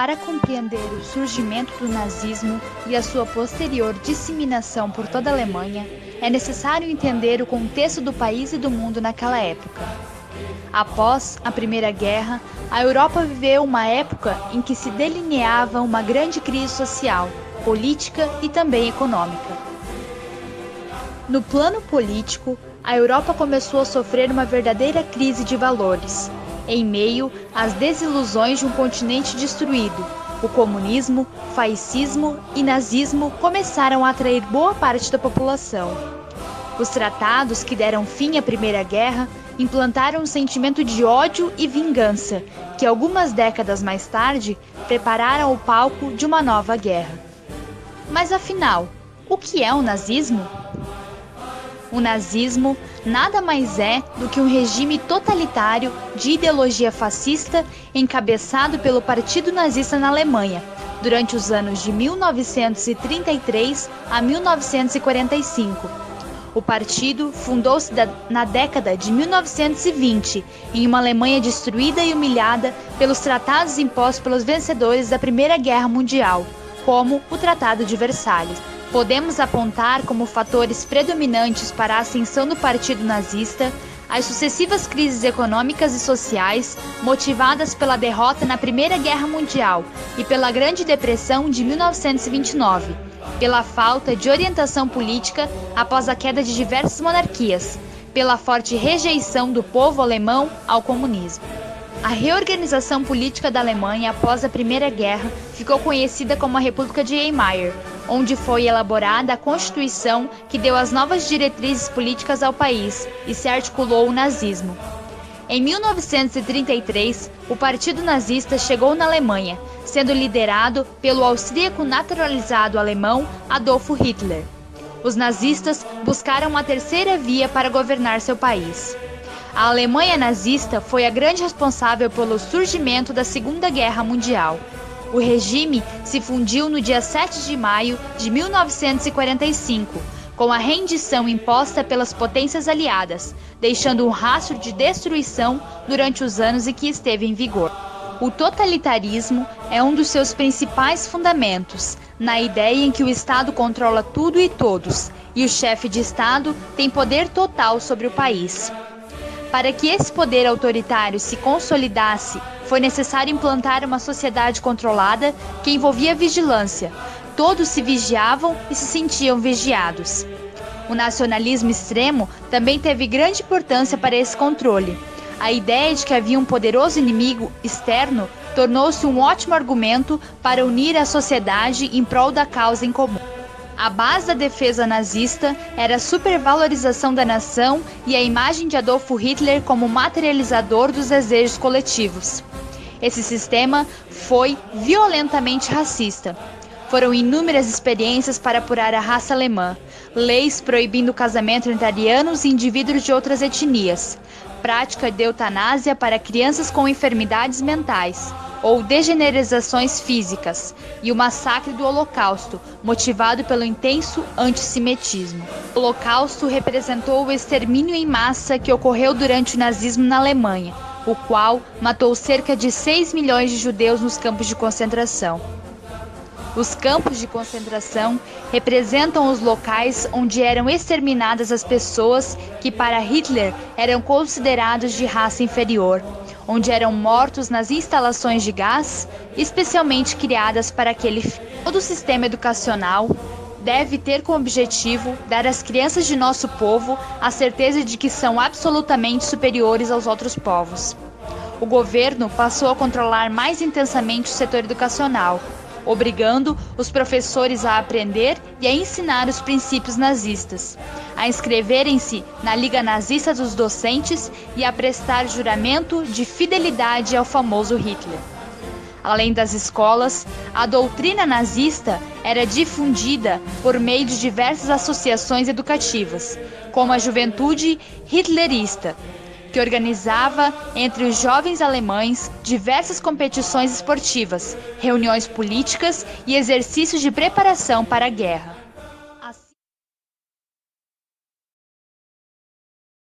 Para compreender o surgimento do nazismo e a sua posterior disseminação por toda a Alemanha, é necessário entender o contexto do país e do mundo naquela época. Após a Primeira Guerra, a Europa viveu uma época em que se delineava uma grande crise social, política e também econômica. No plano político, a Europa começou a sofrer uma verdadeira crise de valores, em meio às desilusões de um continente destruído. O comunismo, fascismo e nazismo começaram a atrair boa parte da população. Os tratados que deram fim à Primeira Guerra implantaram um sentimento de ódio e vingança, que algumas décadas mais tarde prepararam o palco de uma nova guerra. Mas afinal, o que é o nazismo? O nazismo nada mais é do que um regime totalitário de ideologia fascista encabeçado pelo Partido Nazista na Alemanha, durante os anos de 1933 a 1945. O partido fundou-se na década de 1920, em uma Alemanha destruída e humilhada pelos tratados impostos pelos vencedores da Primeira Guerra Mundial, como o Tratado de Versalhes. Podemos apontar como fatores predominantes para a ascensão do Partido Nazista as sucessivas crises econômicas e sociais motivadas pela derrota na Primeira Guerra Mundial e pela Grande Depressão de 1929, pela falta de orientação política após a queda de diversas monarquias, pela forte rejeição do povo alemão ao comunismo. A reorganização política da Alemanha após a Primeira Guerra ficou conhecida como a República de Weimar, onde foi elaborada a Constituição que deu as novas diretrizes políticas ao país e se articulou o nazismo. Em 1933, o Partido Nazista chegou na Alemanha, sendo liderado pelo austríaco naturalizado alemão Adolf Hitler. Os nazistas buscaram uma terceira via para governar seu país. A Alemanha nazista foi a grande responsável pelo surgimento da Segunda Guerra Mundial. O regime se fundiu no dia 7 de maio de 1945, com a rendição imposta pelas potências aliadas, deixando um rastro de destruição durante os anos em que esteve em vigor. O totalitarismo é um dos seus principais fundamentos, na ideia em que o Estado controla tudo e todos, e o chefe de Estado tem poder total sobre o país. Para que esse poder autoritário se consolidasse, foi necessário implantar uma sociedade controlada que envolvia vigilância. Todos se vigiavam e se sentiam vigiados. O nacionalismo extremo também teve grande importância para esse controle. A ideia de que havia um poderoso inimigo externo tornou-se um ótimo argumento para unir a sociedade em prol da causa em comum. A base da defesa nazista era a supervalorização da nação e a imagem de Adolf Hitler como materializador dos desejos coletivos. Esse sistema foi violentamente racista. Foram inúmeras experiências para apurar a raça alemã, leis proibindo o casamento entre arianos e indivíduos de outras etnias, prática de eutanásia para crianças com enfermidades mentais ou degenerações físicas, e o massacre do Holocausto, motivado pelo intenso antissemitismo. O Holocausto representou o extermínio em massa que ocorreu durante o nazismo na Alemanha, o qual matou cerca de 6 milhões de judeus nos campos de concentração. Os campos de concentração representam os locais onde eram exterminadas as pessoas que para Hitler eram considerados de raça inferior, onde eram mortos nas instalações de gás, especialmente criadas para aquele fim. Todo o sistema educacional deve ter como objetivo dar às crianças de nosso povo a certeza de que são absolutamente superiores aos outros povos. O governo passou a controlar mais intensamente o setor educacional, obrigando os professores a aprender e a ensinar os princípios nazistas, a inscreverem-se na Liga Nazista dos Docentes e a prestar juramento de fidelidade ao famoso Hitler. Além das escolas, a doutrina nazista era difundida por meio de diversas associações educativas, como a Juventude Hitlerista, que organizava entre os jovens alemães diversas competições esportivas, reuniões políticas e exercícios de preparação para a guerra.